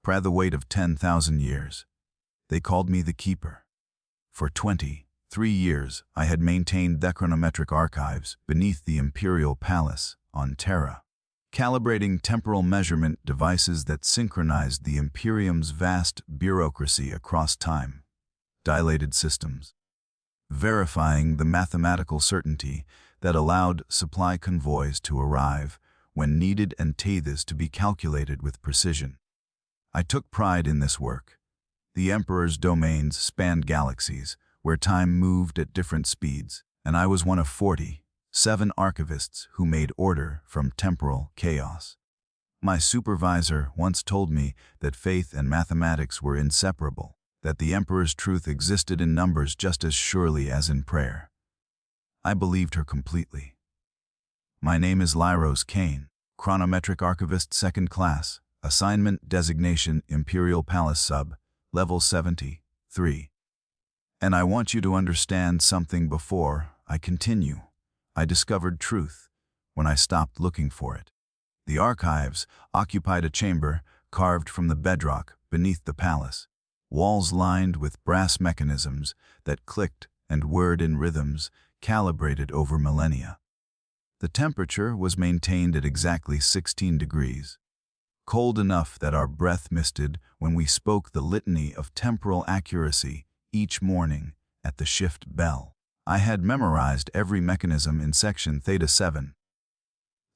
the weight of 10,000 years. They called me the Keeper. For 23 years, I had maintained the chronometric archives beneath the Imperial Palace on Terra, calibrating temporal measurement devices that synchronized the Imperium's vast bureaucracy across time-dilated systems, verifying the mathematical certainty that allowed supply convoys to arrive when needed and tethers to be calculated with precision. I took pride in this work. The Emperor's domains spanned galaxies, where time moved at different speeds, and I was one of 47 archivists who made order from temporal chaos. My supervisor once told me that faith and mathematics were inseparable, that the Emperor's truth existed in numbers just as surely as in prayer. I believed her completely. My name is Lyros Kaine, Chronometric Archivist 2nd Class, Assignment Designation Imperial Palace Sub, Level 73. And I want you to understand something before I continue. I discovered truth when I stopped looking for it. The archives occupied a chamber carved from the bedrock beneath the palace, walls lined with brass mechanisms that clicked and whirred in rhythms calibrated over millennia. The temperature was maintained at exactly 16 degrees, cold enough that our breath misted when we spoke the litany of temporal accuracy each morning at the shift bell. I had memorized every mechanism in Section Theta 7,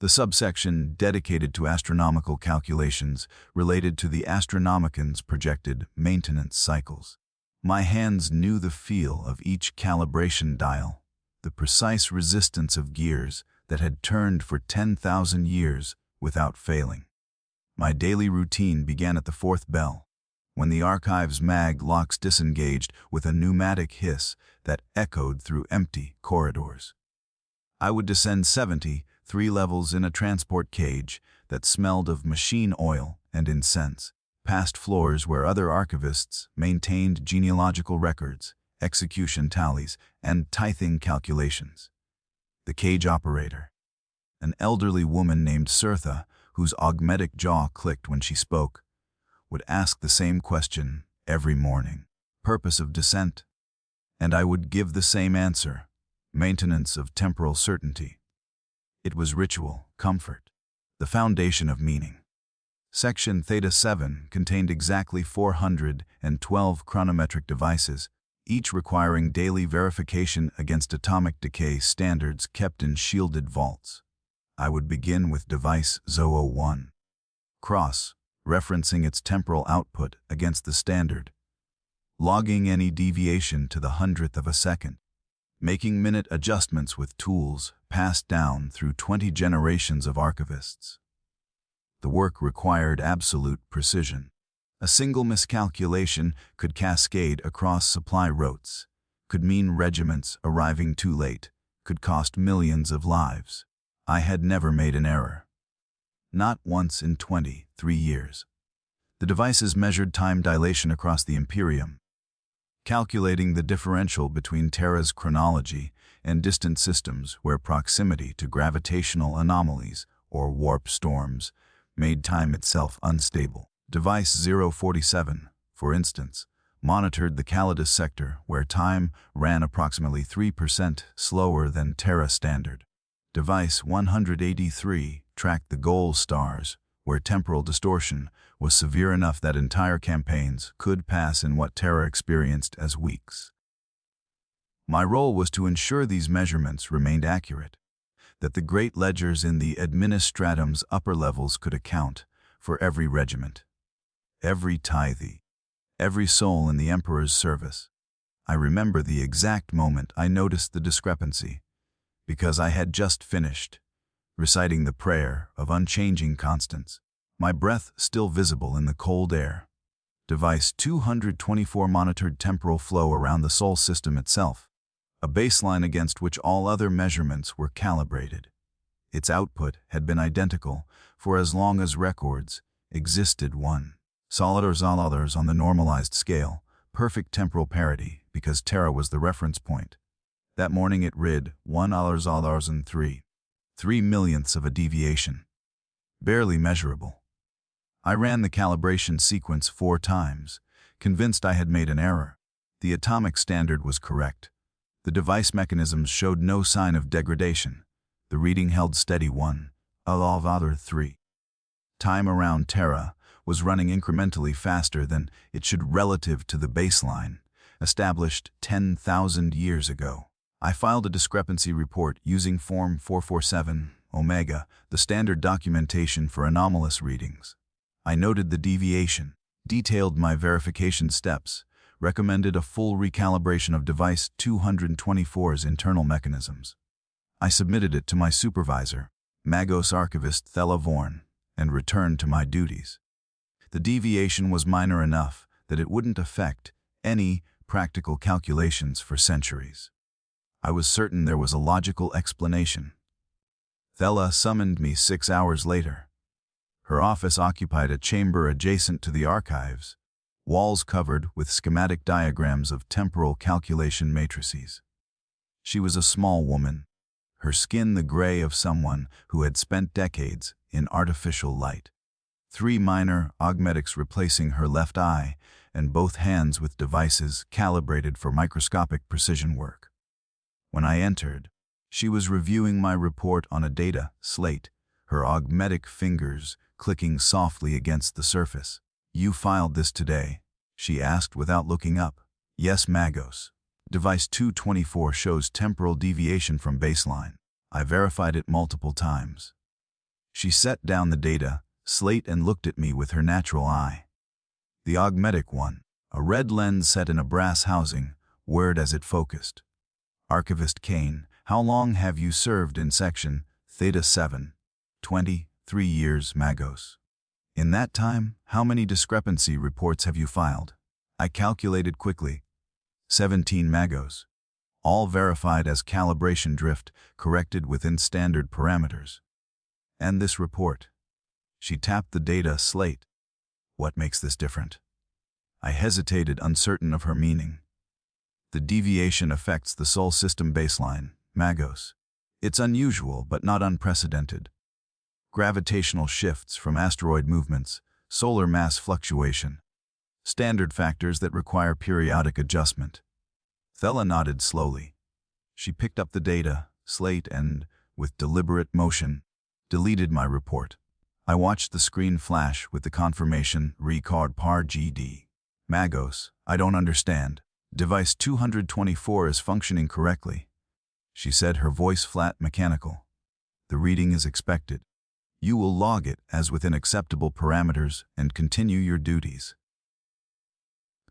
the subsection dedicated to astronomical calculations related to the Astronomican's projected maintenance cycles. My hands knew the feel of each calibration dial, the precise resistance of gears that had turned for 10,000 years without failing. My daily routine began at the 4th bell, when the archive's mag locks disengaged with a pneumatic hiss that echoed through empty corridors. I would descend 73 levels in a transport cage that smelled of machine oil and incense, past floors where other archivists maintained genealogical records, execution tallies, and tithing calculations. The cage operator, an elderly woman named Sertha, whose augmetic jaw clicked when she spoke, would ask the same question every morning, purpose of descent, and I would give the same answer, maintenance of temporal certainty. It was ritual, comfort, the foundation of meaning. Section Theta 7 contained exactly 412 chronometric devices, each requiring daily verification against atomic decay standards kept in shielded vaults. I would begin with device ZO01, cross, referencing its temporal output against the standard, logging any deviation to the 100th of a second, making minute adjustments with tools passed down through 20 generations of archivists. The work required absolute precision. A single miscalculation could cascade across supply routes, could mean regiments arriving too late, could cost millions of lives. I had never made an error. Not once in 23 years. The devices measured time dilation across the Imperium, calculating the differential between Terra's chronology and distant systems where proximity to gravitational anomalies or warp storms made time itself unstable. Device 047, for instance, monitored the Calidus sector where time ran approximately 3% slower than Terra standard. Device 183 tracked the goal stars, where temporal distortion was severe enough that entire campaigns could pass in what Terra experienced as weeks. My role was to ensure these measurements remained accurate, that the great ledgers in the administratum's upper levels could account for every regiment, every tithe, every soul in the Emperor's service. I remember the exact moment I noticed the discrepancy, because I had just finished reciting the prayer of unchanging constants, my breath still visible in the cold air. Device 224 monitored temporal flow around the Sol system itself, a baseline against which all other measurements were calibrated. Its output had been identical for as long as records existed. 1 solidars on the normalized scale, perfect temporal parity because Terra was the reference point. That morning it read 1 and 3 millionths of a deviation. Barely measurable. I ran the calibration sequence 4 times, convinced I had made an error. The atomic standard was correct. The device mechanisms showed no sign of degradation. The reading held steady 1, other 3. Time around Terra was running incrementally faster than it should relative to the baseline, established 10,000 years ago. I filed a discrepancy report using Form 447, Omega, the standard documentation for anomalous readings. I noted the deviation, detailed my verification steps, recommended a full recalibration of device 224's internal mechanisms. I submitted it to my supervisor, Magos Archivist Lyros, and returned to my duties. The deviation was minor enough that it wouldn't affect any practical calculations for centuries. I was certain there was a logical explanation. Thela summoned me 6 hours later. Her office occupied a chamber adjacent to the archives, walls covered with schematic diagrams of temporal calculation matrices. She was a small woman, her skin the gray of someone who had spent decades in artificial light. 3 minor augmetics replacing her left eye, and both hands with devices calibrated for microscopic precision work. When I entered, she was reviewing my report on a data slate, her augmetic fingers clicking softly against the surface. "You filed this today?" she asked without looking up. "Yes, Magos. Device 224 shows temporal deviation from baseline. I verified it multiple times." She set down the data slate and looked at me with her natural eye. The augmetic one, a red lens set in a brass housing, whirred as it focused. "Archivist Kaine, how long have you served in Section Theta 7? 23 years, Magos. In that time, how many discrepancy reports have you filed?" I calculated quickly. 17, Magos. All verified as calibration drift, corrected within standard parameters. "And this report?" She tapped the data slate. "What makes this different?" I hesitated, uncertain of her meaning. "The deviation affects the Sol system baseline, Magos. It's unusual but not unprecedented. Gravitational shifts from asteroid movements, solar mass fluctuation. Standard factors that require periodic adjustment." Thela nodded slowly. She picked up the data slate and, with deliberate motion, deleted my report. I watched the screen flash with the confirmation "Record par GD." "Magos, I don't understand. Device 224 is functioning correctly," she said, her voice flat, mechanical. "The reading is expected. You will log it as within acceptable parameters and continue your duties.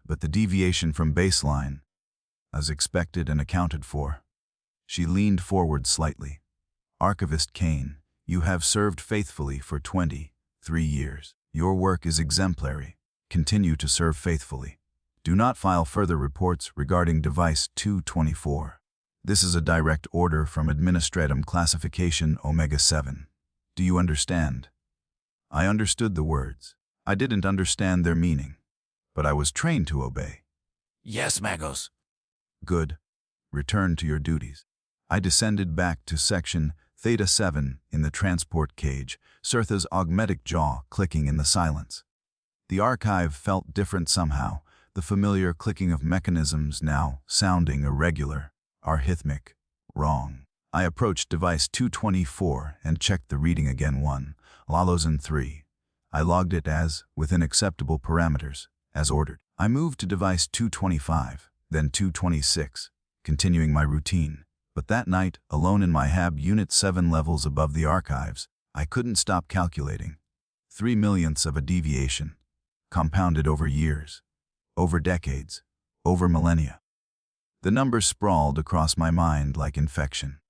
But the deviation from baseline, as expected and accounted for." She leaned forward slightly. "Archivist Kaine, you have served faithfully for 23 years. Your work is exemplary. Continue to serve faithfully. Do not file further reports regarding Device 224. This is a direct order from Administratum Classification Omega 7. Do you understand?" I understood the words. I didn't understand their meaning, but I was trained to obey. "Yes, Magos." "Good. Return to your duties." I descended back to Section Theta 7 in the transport cage, Surtha's augmetic jaw clicking in the silence. The archive felt different somehow, the familiar clicking of mechanisms now sounding irregular, arrhythmic, wrong. I approached Device 224 and checked the reading again. 1, Lyros and 3. I logged it as within acceptable parameters, as ordered. I moved to Device 225, then 226, continuing my routine. But that night, alone in my hab unit 7 levels above the archives, I couldn't stop calculating. 3 millionths of a deviation, compounded over years, over decades, over millennia. The numbers sprawled across my mind like infection.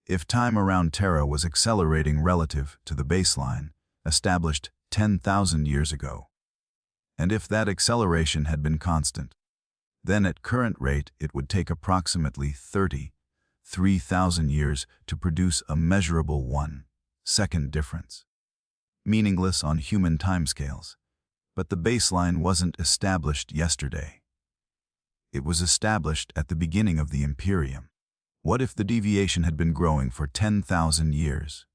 If time around Terra was accelerating relative to the baseline, established 10,000 years ago, and if that acceleration had been constant, then at current rate it would take approximately 33,000 years to produce a measurable 1-second difference. Meaningless on human timescales, but the baseline wasn't established yesterday. It was established at the beginning of the Imperium. What if the deviation had been growing for 10,000 years?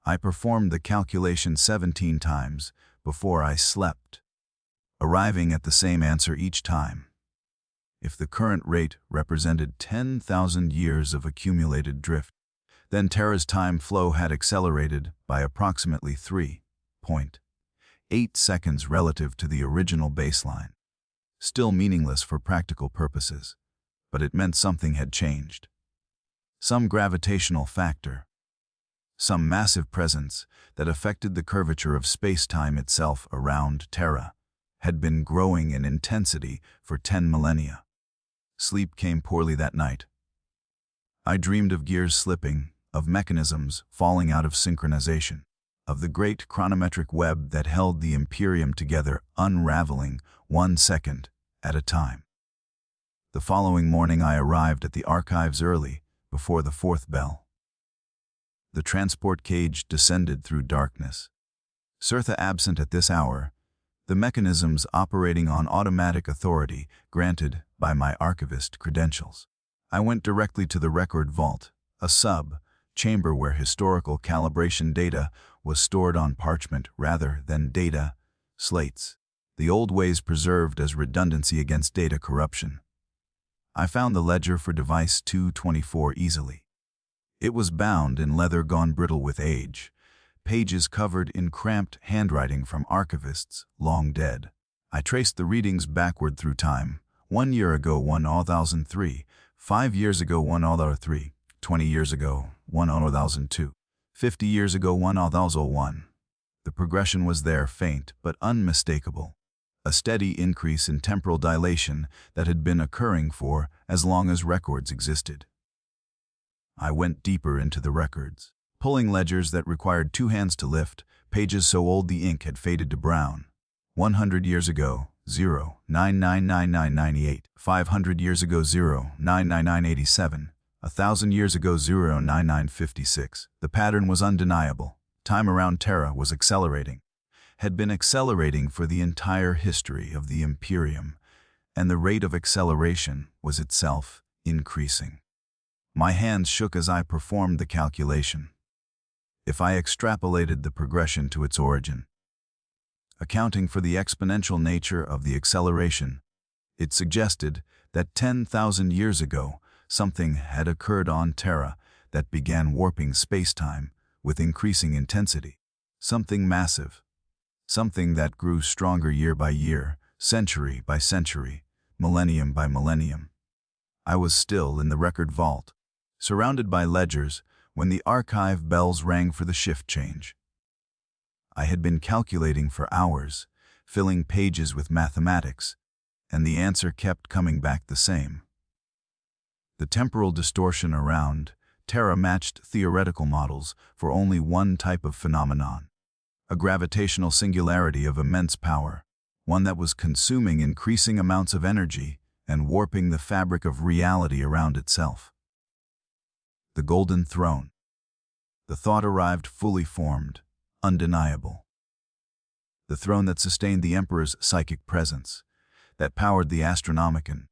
I performed the calculation 17 times before I slept, arriving at the same answer each time. If the current rate represented 10,000 years of accumulated drift, then Terra's time flow had accelerated by approximately 3.8 seconds relative to the original baseline. Still meaningless for practical purposes, but it meant something had changed. Some gravitational factor, some massive presence that affected the curvature of space-time itself around Terra, had been growing in intensity for 10 millennia. Sleep came poorly that night. I dreamed of gears slipping, of mechanisms falling out of synchronization, of the great chronometric web that held the Imperium together unraveling 1 second at a time. The following morning I arrived at the archives early, before the 4th bell. The transport cage descended through darkness. Cirtha absent at this hour, the mechanisms operating on automatic authority granted by my archivist credentials. I went directly to the record vault, a chamber where historical calibration data was stored on parchment rather than data slates, the old ways preserved as redundancy against data corruption. I found the ledger for device 224 easily. It was bound in leather gone brittle with age, pages covered in cramped handwriting from archivists long dead. I traced the readings backward through time. 1 year ago, 1003. 5 years ago, 1003. 20 years ago, 1002. 50 years ago, 1001. The progression was there, faint but unmistakable. A steady increase in temporal dilation that had been occurring for as long as records existed. I went deeper into the records, pulling ledgers that required 2 hands to lift, pages so old the ink had faded to brown. 100 years ago, 0999998. 500 years ago, 09987. 1,000 years ago, 09956. The pattern was undeniable. Time around Terra was accelerating, had been accelerating for the entire history of the Imperium, and the rate of acceleration was itself increasing. My hands shook as I performed the calculation. If I extrapolated the progression to its origin, accounting for the exponential nature of the acceleration, it suggested that 10,000 years ago, something had occurred on Terra that began warping space-time with increasing intensity. Something massive. Something that grew stronger year by year, century by century, millennium by millennium. I was still in the record vault, surrounded by ledgers, when the archive bells rang for the shift change. I had been calculating for hours, filling pages with mathematics, and the answer kept coming back the same. The temporal distortion around Terra matched theoretical models for only one type of phenomenon, a gravitational singularity of immense power, one that was consuming increasing amounts of energy and warping the fabric of reality around itself. The Golden Throne. The thought arrived fully formed, undeniable. The throne that sustained the Emperor's psychic presence, that powered the Astronomicon,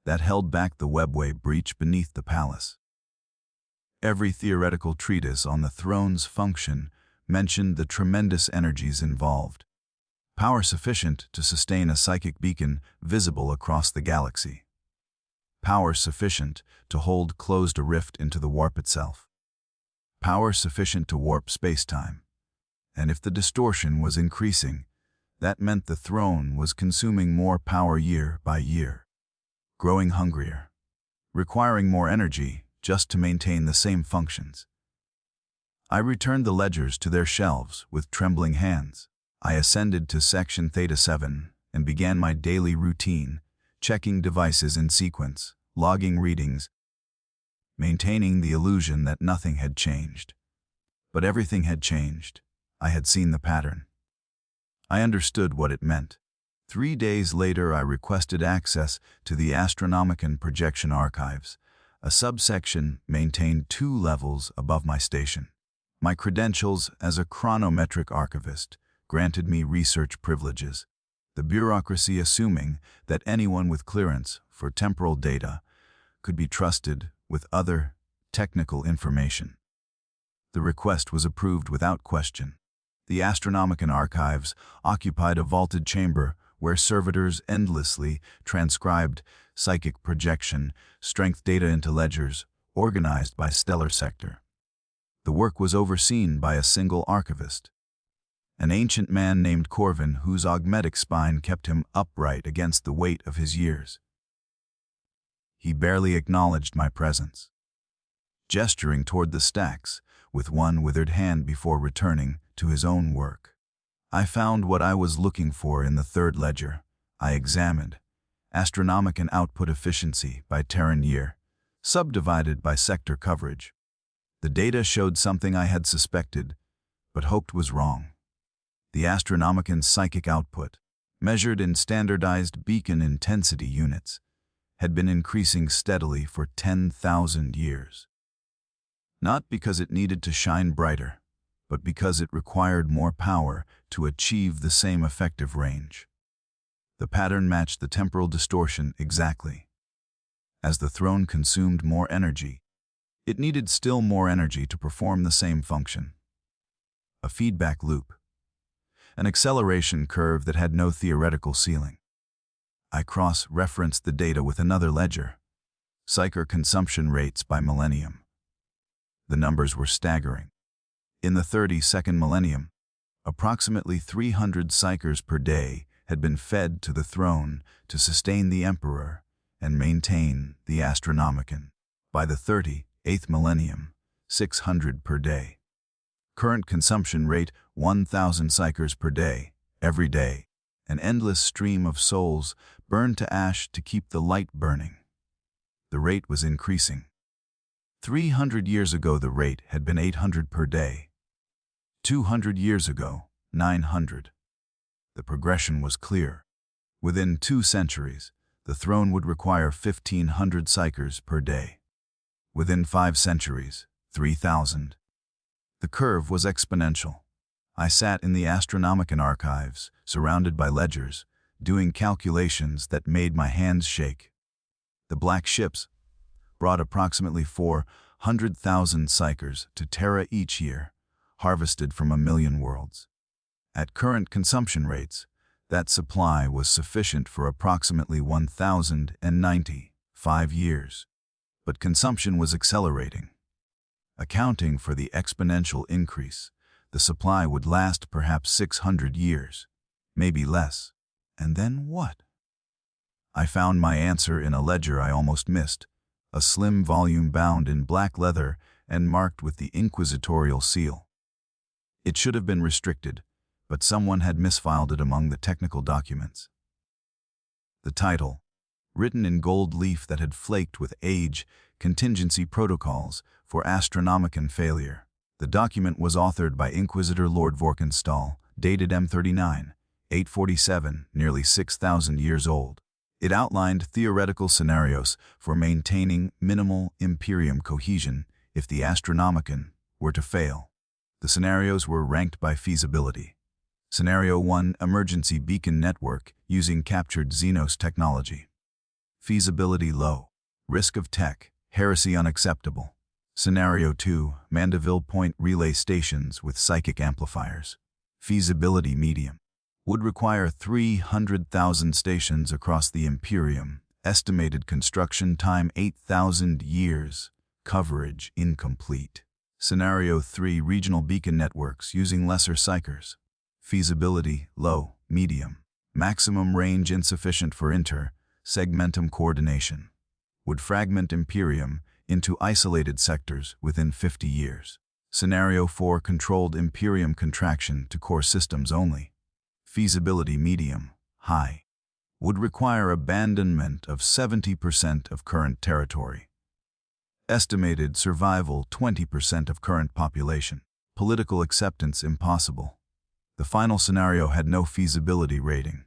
that held back the webway breach beneath the palace. Every theoretical treatise on the throne's function mentioned the tremendous energies involved, power sufficient to sustain a psychic beacon visible across the galaxy, power sufficient to hold closed a rift into the warp itself, power sufficient to warp space-time. And if the distortion was increasing, that meant the throne was consuming more power year by year, growing hungrier, requiring more energy just to maintain the same functions. I returned the ledgers to their shelves with trembling hands. I ascended to section Theta 7 and began my daily routine, checking devices in sequence, logging readings, maintaining the illusion that nothing had changed. But everything had changed. I had seen the pattern. I understood what it meant. 3 days later, I requested access to the Astronomicon Projection Archives, a subsection maintained 2 levels above my station. My credentials as a chronometric archivist granted me research privileges, the bureaucracy assuming that anyone with clearance for temporal data could be trusted with other technical information. The request was approved without question. The Astronomican archives occupied a vaulted chamber where servitors endlessly transcribed psychic projection, strength data into ledgers, organized by stellar sector. The work was overseen by a single archivist, an ancient man named Corvin, whose augmetic spine kept him upright against the weight of his years. He barely acknowledged my presence, gesturing toward the stacks with one withered hand before returning to his own work. I found what I was looking for in the third ledger. I examined Astronomican output efficiency by Terran year, subdivided by sector coverage. The data showed something I had suspected, but hoped was wrong. The Astronomican psychic output, measured in standardized beacon intensity units, had been increasing steadily for 10,000 years. Not because it needed to shine brighter, but because it required more power to achieve the same effective range. The pattern matched the temporal distortion exactly. As the throne consumed more energy, it needed still more energy to perform the same function. A feedback loop, an acceleration curve that had no theoretical ceiling. I cross-referenced the data with another ledger, psyker consumption rates by millennium. The numbers were staggering. In the 32nd millennium, approximately 300 psykers per day had been fed to the throne to sustain the emperor and maintain the Astronomican. By the 38th millennium, 600 per day. Current consumption rate 1,000 psykers per day, every day. An endless stream of souls burned to ash to keep the light burning. The rate was increasing. 300 years ago the rate had been 800 per day. 200 years ago, 900. The progression was clear. Within 2 centuries, the throne would require 1,500 psykers per day. Within 5 centuries, 3,000. The curve was exponential. I sat in the Astronomican archives, surrounded by ledgers, doing calculations that made my hands shake. The black ships brought approximately 400,000 psykers to Terra each year, harvested from 1 million worlds. At current consumption rates, that supply was sufficient for approximately 1,095 years. But consumption was accelerating. Accounting for the exponential increase, the supply would last perhaps 600 years, maybe less. And then what? I found my answer in a ledger I almost missed, a slim volume bound in black leather and marked with the inquisitorial seal. It should have been restricted, but someone had misfiled it among the technical documents. The title, written in gold leaf that had flaked with age, Contingency Protocols for Astronomican Failure. The document was authored by Inquisitor Lord Vorkenstall, dated M39, 847, nearly 6,000 years old. It outlined theoretical scenarios for maintaining minimal Imperium cohesion if the Astronomican were to fail. The scenarios were ranked by feasibility. Scenario 1, Emergency Beacon Network using captured Xenos technology. Feasibility low. Risk of tech, heresy unacceptable. Scenario 2, Mandeville Point relay stations with psychic amplifiers. Feasibility medium. Would require 300,000 stations across the Imperium. Estimated construction time 8,000 years. Coverage incomplete. Scenario 3, Regional beacon networks using lesser psykers. Feasibility low, medium. Maximum range insufficient for inter-segmentum coordination. Would fragment Imperium into isolated sectors within 50 years. Scenario 4, Controlled Imperium contraction to core systems only. Feasibility medium, high. Would require abandonment of 70% of current territory. Estimated survival 20% of current population. Political acceptance impossible. The final scenario had no feasibility rating.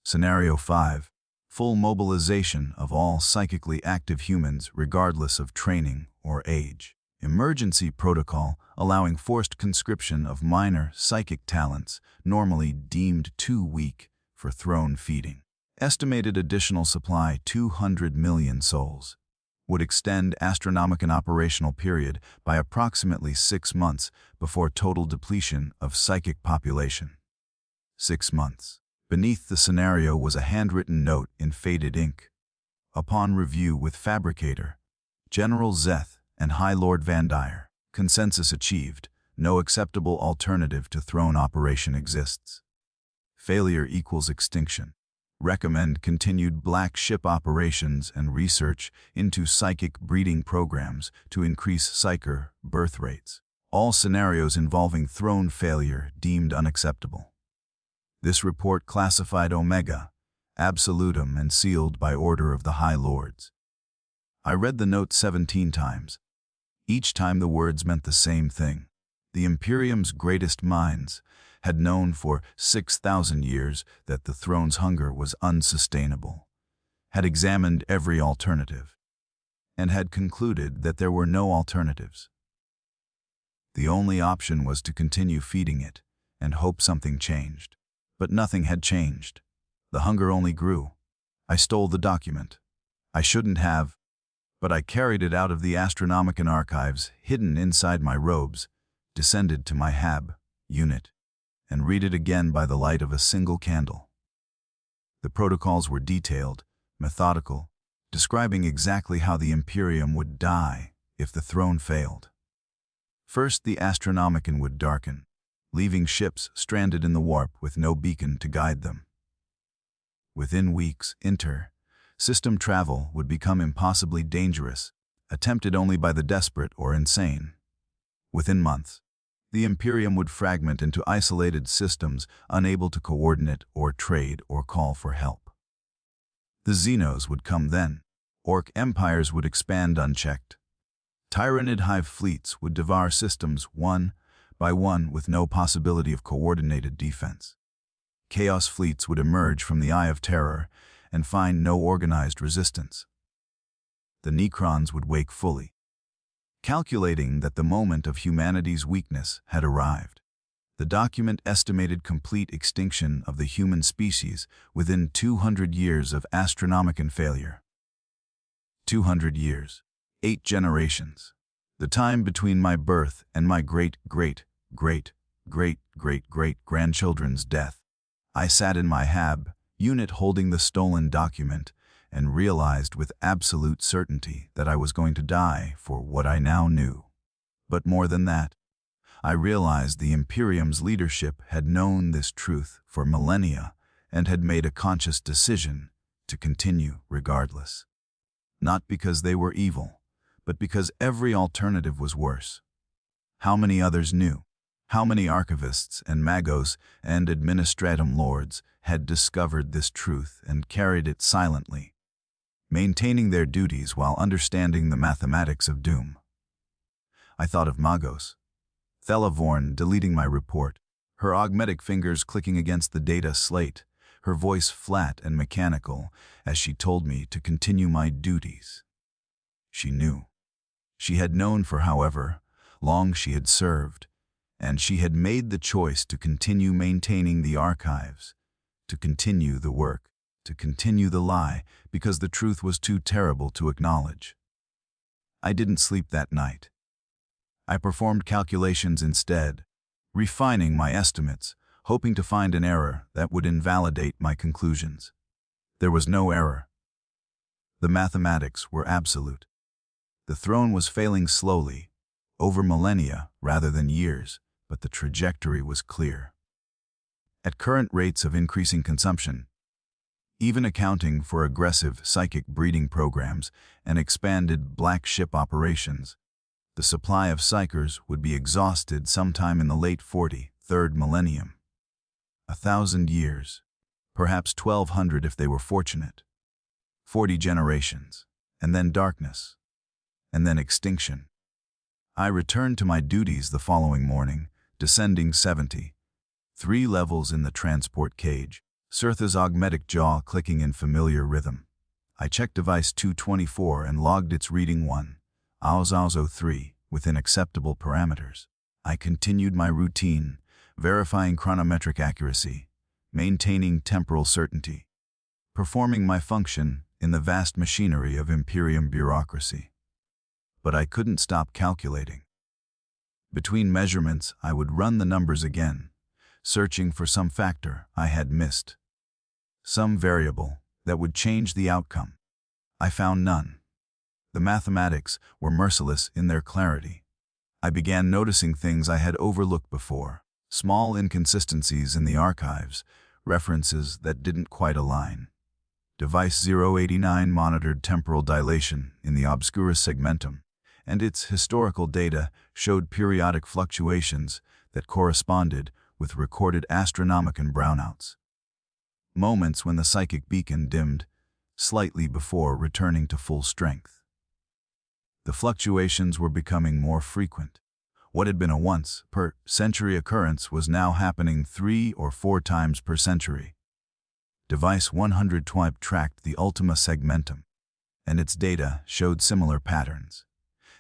Scenario 5. Full mobilization of all psychically active humans regardless of training or age. Emergency protocol allowing forced conscription of minor psychic talents normally deemed too weak for throne feeding. Estimated additional supply 200 million souls. would extend Astronomican operational period by approximately 6 months before total depletion of psychic population. 6 months. Beneath the scenario was a handwritten note in faded ink. Upon review with Fabricator, General Zeth and High Lord Van Dyer, consensus achieved, no acceptable alternative to throne operation exists. Failure equals extinction. Recommend continued black ship operations and research into psychic breeding programs to increase psyker birth rates. All scenarios involving throne failure deemed unacceptable. This report classified Omega, absolutum, and sealed by order of the High Lords. I read the note 17 times. Each time the words meant the same thing. The Imperium's greatest minds had known for 6,000 years that the throne's hunger was unsustainable, had examined every alternative, and had concluded that there were no alternatives. The only option was to continue feeding it and hope something changed. But nothing had changed. The hunger only grew. I stole the document. I shouldn't have, but I carried it out of the Astronomican archives, hidden inside my robes, descended to my hab unit, and read it again by the light of a single candle. The protocols were detailed, methodical, describing exactly how the Imperium would die if the throne failed. First, the Astronomican would darken, leaving ships stranded in the warp with no beacon to guide them. Within weeks, inter-system travel would become impossibly dangerous, attempted only by the desperate or insane. Within months, the Imperium would fragment into isolated systems unable to coordinate or trade or call for help. The Xenos would come then. Orc empires would expand unchecked. Tyranid hive fleets would devour systems one by one with no possibility of coordinated defense. Chaos fleets would emerge from the Eye of Terror and find no organized resistance. The Necrons would wake fully, calculating that the moment of humanity's weakness had arrived. The document estimated complete extinction of the human species within 200 years of Astronomican failure. 200 years. 8 generations. The time between my birth and my great-great-great-great-great-great-grandchildren's death. I sat in my hab unit holding the stolen document and realized with absolute certainty that I was going to die for what I now knew. But more than that, I realized the Imperium's leadership had known this truth for millennia and had made a conscious decision to continue regardless. Not because they were evil, but because every alternative was worse. How many others knew? How many archivists and magos and administratum lords had discovered this truth and carried it silently, maintaining their duties while understanding the mathematics of doom? I thought of Magos. Thela Vorn deleting my report, her augmetic fingers clicking against the data slate, her voice flat and mechanical as she told me to continue my duties. She knew. She had known for however long she had served, and she had made the choice to continue maintaining the archives, to continue the work, to continue the lie, because the truth was too terrible to acknowledge. I didn't sleep that night. I performed calculations instead, refining my estimates, hoping to find an error that would invalidate my conclusions. There was no error. The mathematics were absolute. The throne was failing slowly, over millennia rather than years, but the trajectory was clear. At current rates of increasing consumption, even accounting for aggressive psychic breeding programs and expanded black ship operations, the supply of psykers would be exhausted sometime in the late 43rd millennium. 1,000 years, perhaps 1,200 if they were fortunate. 40 generations, and then darkness, and then extinction. I returned to my duties the following morning, descending 70, 3 levels in the transport cage, Sirtha's augmetic jaw clicking in familiar rhythm. I checked device 224 and logged its reading 1,003 within acceptable parameters. I continued my routine, verifying chronometric accuracy, maintaining temporal certainty, performing my function in the vast machinery of Imperium bureaucracy. But I couldn't stop calculating. Between measurements, I would run the numbers again, searching for some factor I had missed, some variable that would change the outcome. I found none. The mathematics were merciless in their clarity. I began noticing things I had overlooked before, small inconsistencies in the archives, references that didn't quite align. Device 089 monitored temporal dilation in the obscurus segmentum, and its historical data showed periodic fluctuations that corresponded with recorded astronomican brownouts. Moments when the psychic beacon dimmed slightly before returning to full strength. The fluctuations were becoming more frequent. What had been a once-per-century occurrence was now happening 3 or 4 times per century. Device 112 tracked the ultima segmentum, and its data showed similar patterns.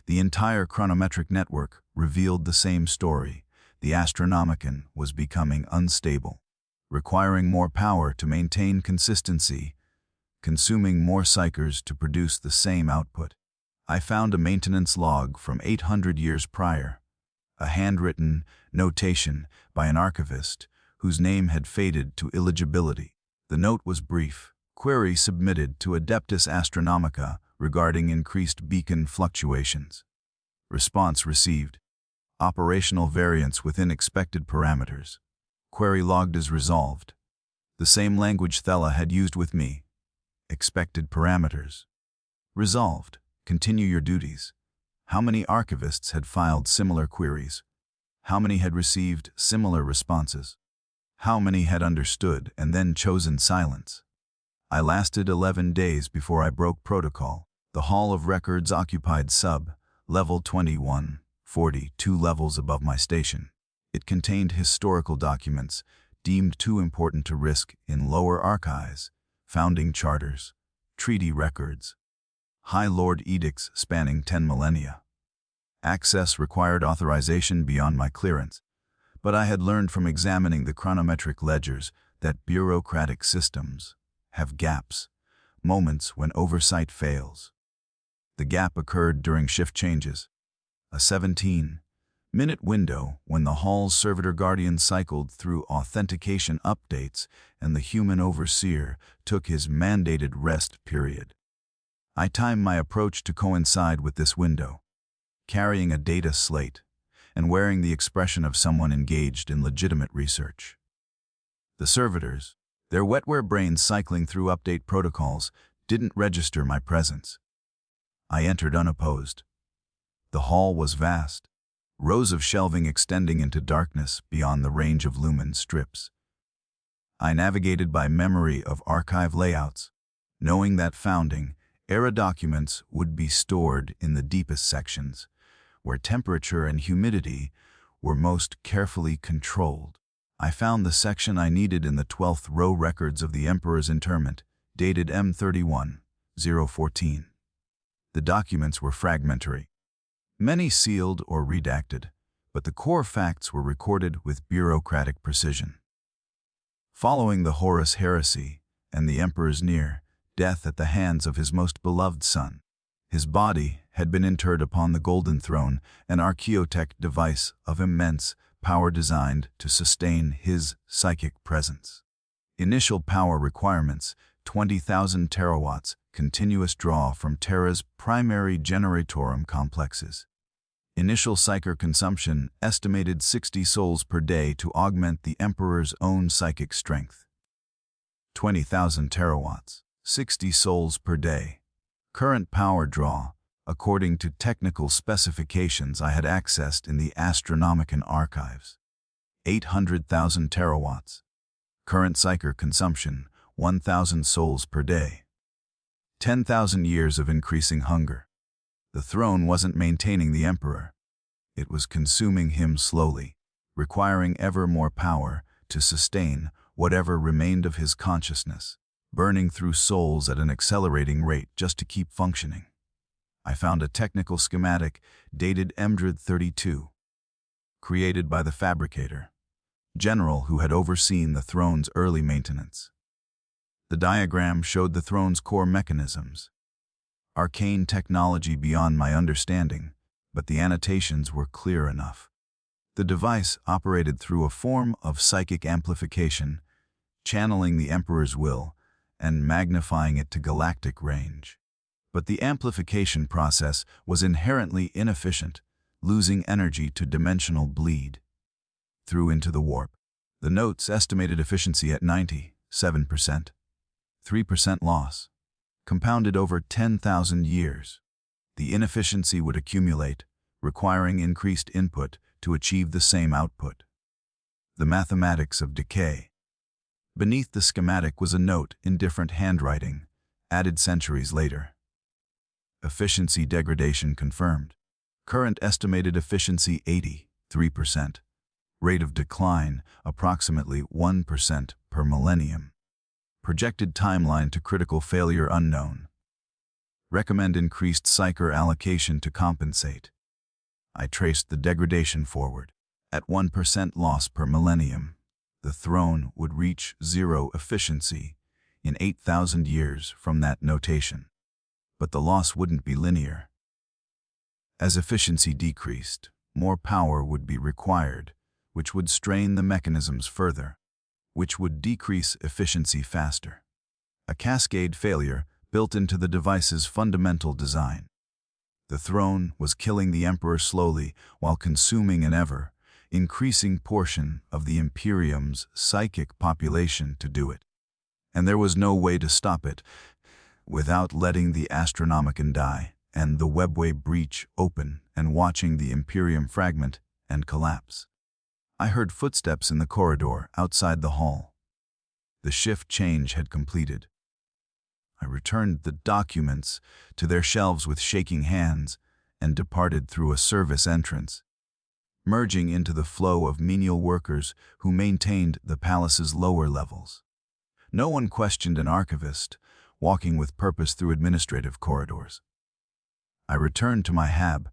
The entire chronometric network revealed the same story. The astronomican was becoming unstable, requiring more power to maintain consistency, consuming more psykers to produce the same output. I found a maintenance log from 800 years prior, a handwritten notation by an archivist whose name had faded to illegibility. The note was brief. Query submitted to Adeptus Astronomica regarding increased beacon fluctuations. Response received. Operational variance within expected parameters. Query logged as resolved. The same language Thela had used with me. Expected parameters. Resolved. Continue your duties. How many archivists had filed similar queries? How many had received similar responses? How many had understood and then chosen silence? I lasted 11 days before I broke protocol. The Hall of Records occupied level 21, 42 levels above my station. It contained historical documents deemed too important to risk in lower archives, founding charters, treaty records, High Lord edicts spanning 10 millennia. Access required authorization beyond my clearance, but I had learned from examining the chronometric ledgers that bureaucratic systems have gaps, moments when oversight fails. The gap occurred during shift changes, a 17-minute window when the Hall's servitor guardian cycled through authentication updates and the human overseer took his mandated rest period. I timed my approach to coincide with this window, carrying a data slate and wearing the expression of someone engaged in legitimate research. The servitors, their wetware brains cycling through update protocols, didn't register my presence. I entered unopposed. The hall was vast, rows of shelving extending into darkness beyond the range of lumen strips. I navigated by memory of archive layouts, knowing that founding era documents would be stored in the deepest sections, where temperature and humidity were most carefully controlled. I found the section I needed in the 12th row records of the Emperor's interment, dated M31-014. The documents were fragmentary, many sealed or redacted, but the core facts were recorded with bureaucratic precision. Following the Horus heresy and the Emperor's near death at the hands of his most beloved son, his body had been interred upon the Golden Throne, an archaeotech device of immense power designed to sustain his psychic presence. Initial power requirements: 20,000 terawatts, continuous draw from Terra's primary generatorum complexes. Initial psyker consumption estimated 60 souls per day to augment the Emperor's own psychic strength. 20,000 terawatts. 60 souls per day. Current power draw, according to technical specifications I had accessed in the Astronomican archives. 800,000 terawatts. Current psyker consumption, 1,000 souls per day. 10,000 years of increasing hunger. The throne wasn't maintaining the Emperor. It was consuming him slowly, requiring ever more power to sustain whatever remained of his consciousness, burning through souls at an accelerating rate just to keep functioning. I found a technical schematic dated Emdrid 32, created by the fabricator, general who had overseen the throne's early maintenance. The diagram showed the throne's core mechanisms. Arcane technology beyond my understanding, but the annotations were clear enough. The device operated through a form of psychic amplification, channeling the Emperor's will and magnifying it to galactic range. But the amplification process was inherently inefficient, losing energy to dimensional bleed. Through into the warp. The notes estimated efficiency at 97%. 3% loss. Compounded over 10,000 years. The inefficiency would accumulate, requiring increased input to achieve the same output. The mathematics of decay. Beneath the schematic was a note in different handwriting, added centuries later. Efficiency degradation confirmed. Current estimated efficiency 83%. Rate of decline approximately 1% per millennium. Projected timeline to critical failure unknown. Recommend increased psyker allocation to compensate. I traced the degradation forward. At 1% loss per millennium, the throne would reach 0 efficiency in 8,000 years from that notation. But the loss wouldn't be linear. As efficiency decreased, more power would be required, which would strain the mechanisms further, which would decrease efficiency faster. A cascade failure built into the device's fundamental design. The throne was killing the Emperor slowly while consuming an ever-increasing portion of the Imperium's psychic population to do it. And there was no way to stop it without letting the Astronomicon die and the webway breach open and watching the Imperium fragment and collapse. I heard footsteps in the corridor outside the hall. The shift change had completed. I returned the documents to their shelves with shaking hands and departed through a service entrance, merging into the flow of menial workers who maintained the palace's lower levels. No one questioned an archivist walking with purpose through administrative corridors. I returned to my HAB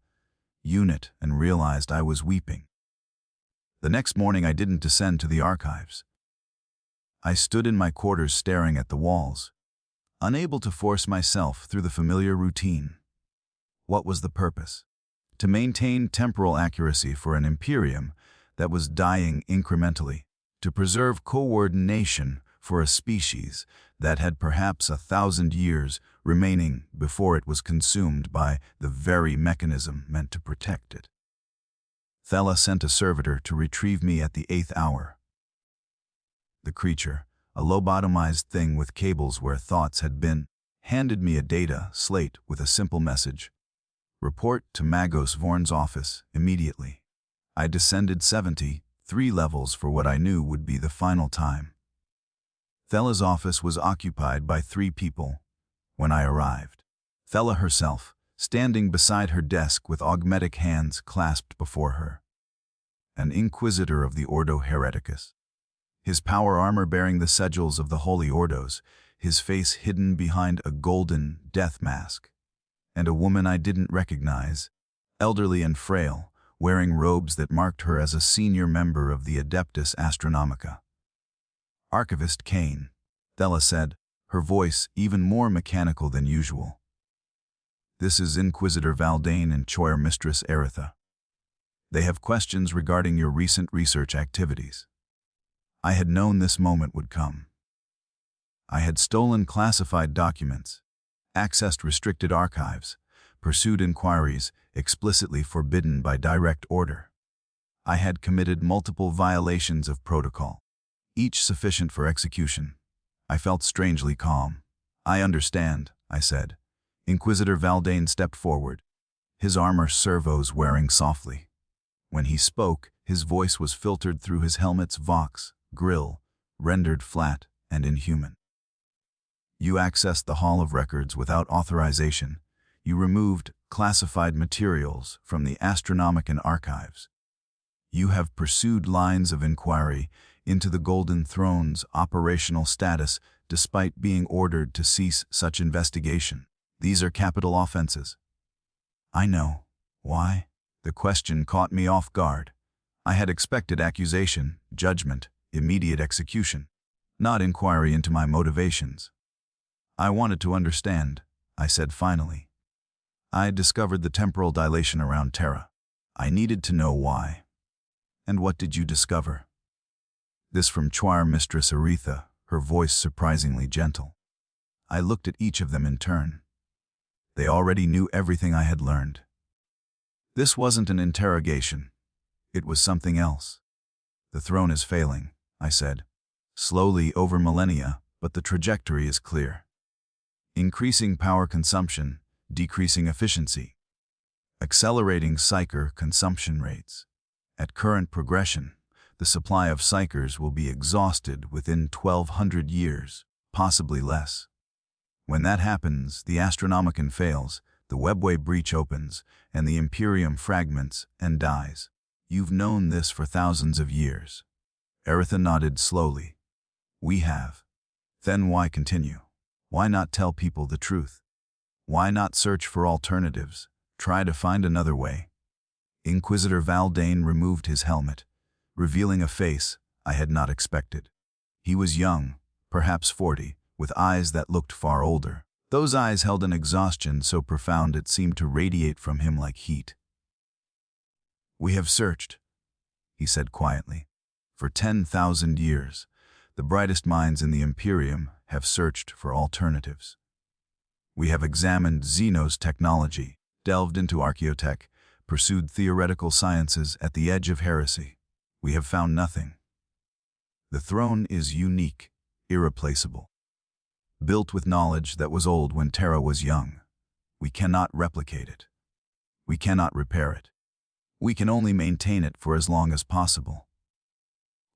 unit and realized I was weeping. The next morning I didn't descend to the archives. I stood in my quarters staring at the walls, unable to force myself through the familiar routine. What was the purpose? To maintain temporal accuracy for an Imperium that was dying incrementally, to preserve coordination for a species that had perhaps 1,000 years remaining before it was consumed by the very mechanism meant to protect it. Thela sent a servitor to retrieve me at the 8th hour. The creature, a lobotomized thing with cables where thoughts had been, handed me a data slate with a simple message. Report to Magos Vorn's office immediately. I descended 73 levels for what I knew would be the final time. Thela's office was occupied by 3 people when I arrived. Thela herself, standing beside her desk with augmetic hands clasped before her. An inquisitor of the Ordo Hereticus. His power armor bearing the sigils of the Holy Ordos, his face hidden behind a golden death mask. And a woman I didn't recognize, elderly and frail, wearing robes that marked her as a senior member of the Adeptus Astronomica. Archivist Kaine, Thela said, her voice even more mechanical than usual. This is Inquisitor Valdane and Choir Mistress Eritha. They have questions regarding your recent research activities. I had known this moment would come. I had stolen classified documents, accessed restricted archives, pursued inquiries explicitly forbidden by direct order. I had committed multiple violations of protocol, each sufficient for execution. I felt strangely calm. I understand, I said. Inquisitor Valdane stepped forward, his armor servos wearing softly. When he spoke, his voice was filtered through his helmet's vox, grill, rendered flat and inhuman. You accessed the Hall of Records without authorization. You removed classified materials from the Astronomicon archives. You have pursued lines of inquiry into the Golden Throne's operational status despite being ordered to cease such investigation. These are capital offenses. I know. Why? The question caught me off guard. I had expected accusation, judgment, immediate execution. not inquiry into my motivations. I wanted to understand, I said finally. I had discovered the temporal dilation around Terra. I needed to know why. And what did you discover? This from Choir Mistress Aretha, her voice surprisingly gentle. I looked at each of them in turn. They already knew everything I had learned. This wasn't an interrogation. It was something else. The throne is failing, I said. Slowly over millennia, but the trajectory is clear. Increasing power consumption, decreasing efficiency. Accelerating psyker consumption rates. At current progression, the supply of psykers will be exhausted within 1,200 years, possibly less. When that happens, the Astronomicon fails, the webway breach opens, and the Imperium fragments and dies. You've known this for thousands of years. Aretha nodded slowly. We have. Then why continue? Why not tell people the truth? Why not search for alternatives, try to find another way? Inquisitor Valdane removed his helmet, revealing a face I had not expected. He was young, perhaps 40, with eyes that looked far older. Those eyes held an exhaustion so profound it seemed to radiate from him like heat. We have searched, he said quietly. For 10,000 years, the brightest minds in the Imperium have searched for alternatives. We have examined Xeno's technology, delved into archaeotech, pursued theoretical sciences at the edge of heresy. We have found nothing. The throne is unique, irreplaceable. Built with knowledge that was old when Terra was young. We cannot replicate it. We cannot repair it. We can only maintain it for as long as possible.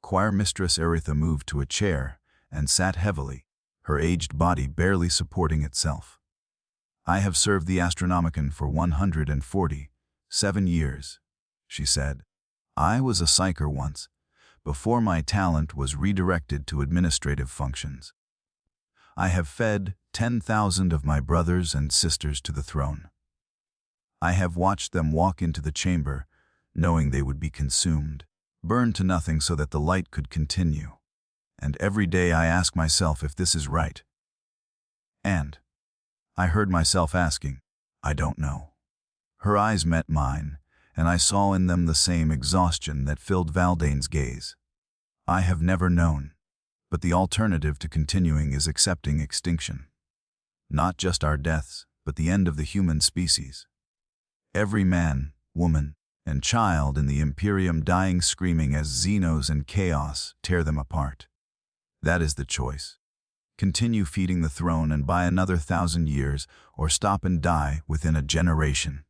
Choir Mistress Aretha moved to a chair and sat heavily, her aged body barely supporting itself. I have served the Astronomicon for 147 years, she said. I was a psyker once, before my talent was redirected to administrative functions. I have fed 10,000 of my brothers and sisters to the throne. I have watched them walk into the chamber, knowing they would be consumed, burned to nothing so that the light could continue. And every day I ask myself if this is right. And I heard myself asking, I don't know. Her eyes met mine, and I saw in them the same exhaustion that filled Valdane's gaze. I have never known, but the alternative to continuing is accepting extinction. Not just our deaths, but the end of the human species. Every man, woman, and child in the Imperium dying screaming as Xenos and chaos tear them apart. That is the choice. Continue feeding the throne and buy another 1,000 years, or stop and die within a generation.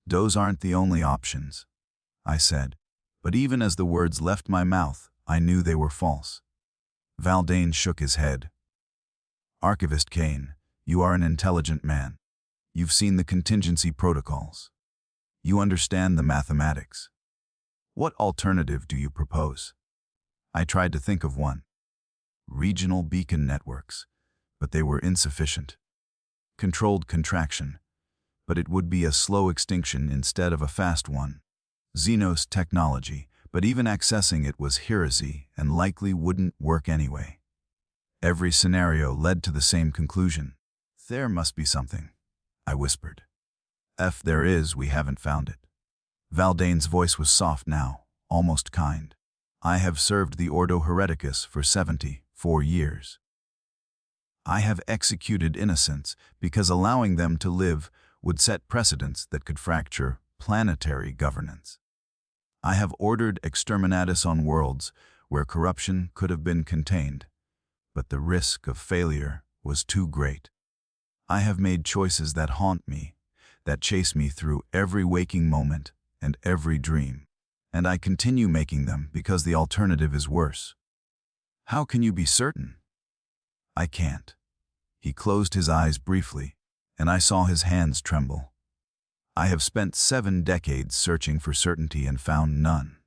Those aren't the only options, I said, but even as the words left my mouth, I knew they were false. Valdane shook his head. Archivist Kaine, you are an intelligent man. You've seen the contingency protocols. You understand the mathematics. What alternative do you propose? I tried to think of one. Regional beacon networks, but they were insufficient. Controlled contraction, but it would be a slow extinction instead of a fast one. Xenos technology, but even accessing it was heresy and likely wouldn't work anyway. Every scenario led to the same conclusion. There must be something, I whispered. If there is, we haven't found it. Valdane's voice was soft now, almost kind. I have served the Ordo Hereticus for 74 years. I have executed innocents because allowing them to live would set precedents that could fracture planetary governance. I have ordered exterminatus on worlds where corruption could have been contained, but the risk of failure was too great. I have made choices that haunt me, that chase me through every waking moment and every dream, and I continue making them because the alternative is worse. How can you be certain? I can't. He closed his eyes briefly, and I saw his hands tremble. I have spent 7 decades searching for certainty and found none.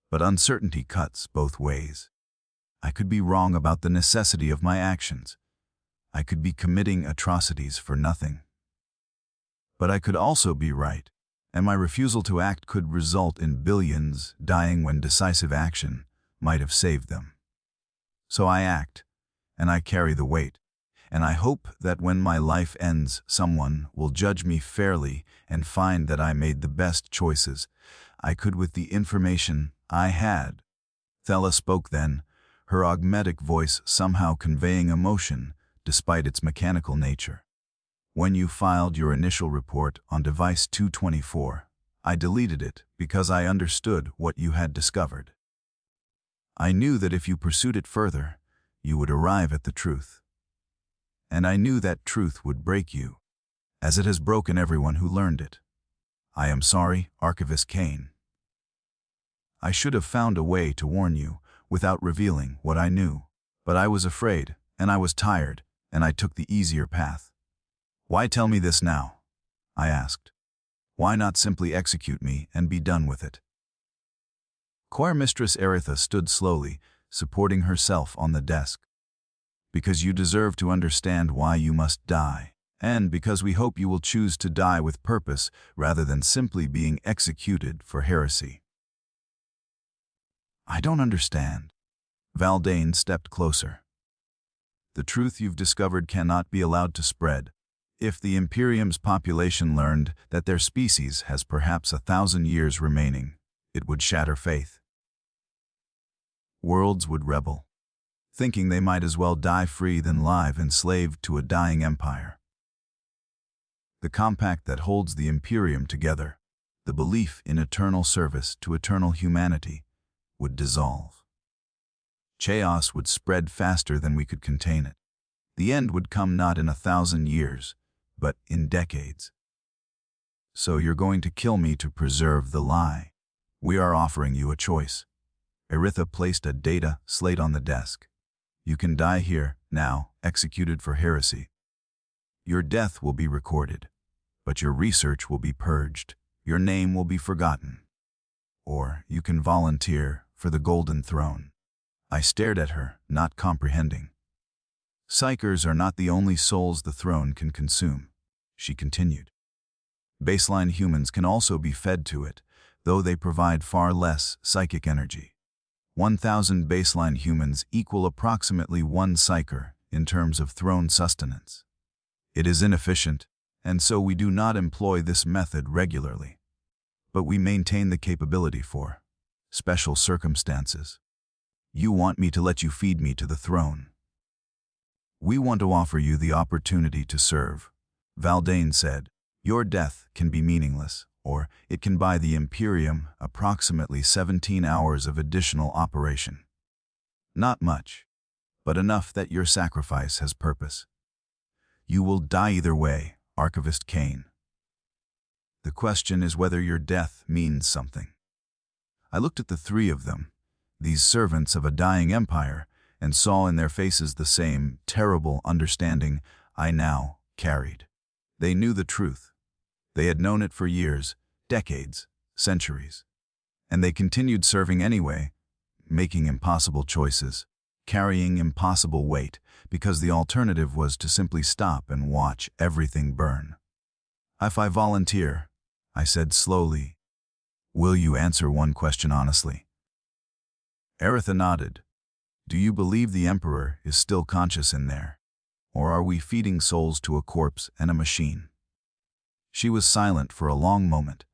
But uncertainty cuts both ways. I could be wrong about the necessity of my actions. I could be committing atrocities for nothing. But I could also be right, and my refusal to act could result in billions dying when decisive action might have saved them. So I act, and I carry the weight. And I hope that when my life ends, someone will judge me fairly and find that I made the best choices I could with the information I had. Thela spoke then, her augmetic voice somehow conveying emotion despite its mechanical nature. When you filed your initial report on device 224, I deleted it because I understood what you had discovered. I knew that if you pursued it further, you would arrive at the truth. And I knew that truth would break you, as it has broken everyone who learned it. I am sorry, Archivist Kaine. I should have found a way to warn you without revealing what I knew, but I was afraid, and I was tired, and I took the easier path. Why tell me this now? I asked. Why not simply execute me and be done with it? Choir Mistress Eritha stood slowly, supporting herself on the desk. Because you deserve to understand why you must die, and because we hope you will choose to die with purpose rather than simply being executed for heresy. I don't understand. Valdane stepped closer. The truth you've discovered cannot be allowed to spread. If the Imperium's population learned that their species has perhaps 1,000 years remaining, it would shatter faith. Worlds would rebel, thinking they might as well die free than live enslaved to a dying empire. The compact that holds the Imperium together, the belief in eternal service to eternal humanity, would dissolve. Chaos would spread faster than we could contain it. The end would come not in 1,000 years, but in decades. So you're going to kill me to preserve the lie. We are offering you a choice. Eritha placed a data slate on the desk. You can die here, now, executed for heresy. Your death will be recorded, but your research will be purged. Your name will be forgotten. Or you can volunteer for the Golden Throne. I stared at her, not comprehending. Psykers are not the only souls the throne can consume, she continued. Baseline humans can also be fed to it, though they provide far less psychic energy. 1,000 baseline humans equal approximately 1 psyker in terms of throne sustenance. It is inefficient, and so we do not employ this method regularly. But we maintain the capability for special circumstances. You want me to let you feed me to the throne. We want to offer you the opportunity to serve, Valdane said. Your death can be meaningless, or it can buy the Imperium approximately 17 hours of additional operation. Not much, but enough that your sacrifice has purpose. You will die either way, Archivist Kaine. The question is whether your death means something. I looked at the three of them, these servants of a dying empire, and saw in their faces the same terrible understanding I now carried. They knew the truth. They had known it for years, decades, centuries. And they continued serving anyway, making impossible choices, carrying impossible weight, because the alternative was to simply stop and watch everything burn. If I volunteer, I said slowly, will you answer one question honestly? Eritha nodded. Do you believe the Emperor is still conscious in there? Or are we feeding souls to a corpse and a machine? She was silent for a long moment.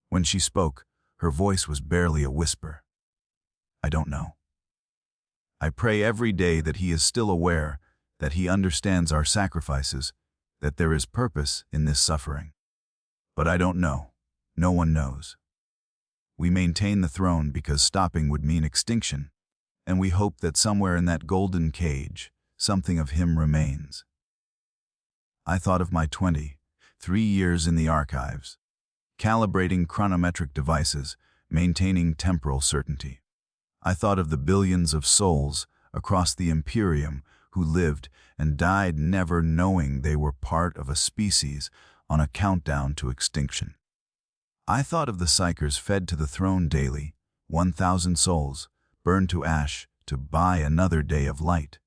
When she spoke, her voice was barely a whisper. I don't know. I pray every day that he is still aware, that he understands our sacrifices, that there is purpose in this suffering. But I don't know. No one knows. We maintain the throne because stopping would mean extinction, and we hope that somewhere in that golden cage, something of him remains. I thought of my 23 years in the archives, calibrating chronometric devices, maintaining temporal certainty. I thought of the billions of souls across the Imperium who lived and died never knowing they were part of a species on a countdown to extinction. I thought of the psykers fed to the throne daily, 1,000 souls, burned to ash to buy another day of light.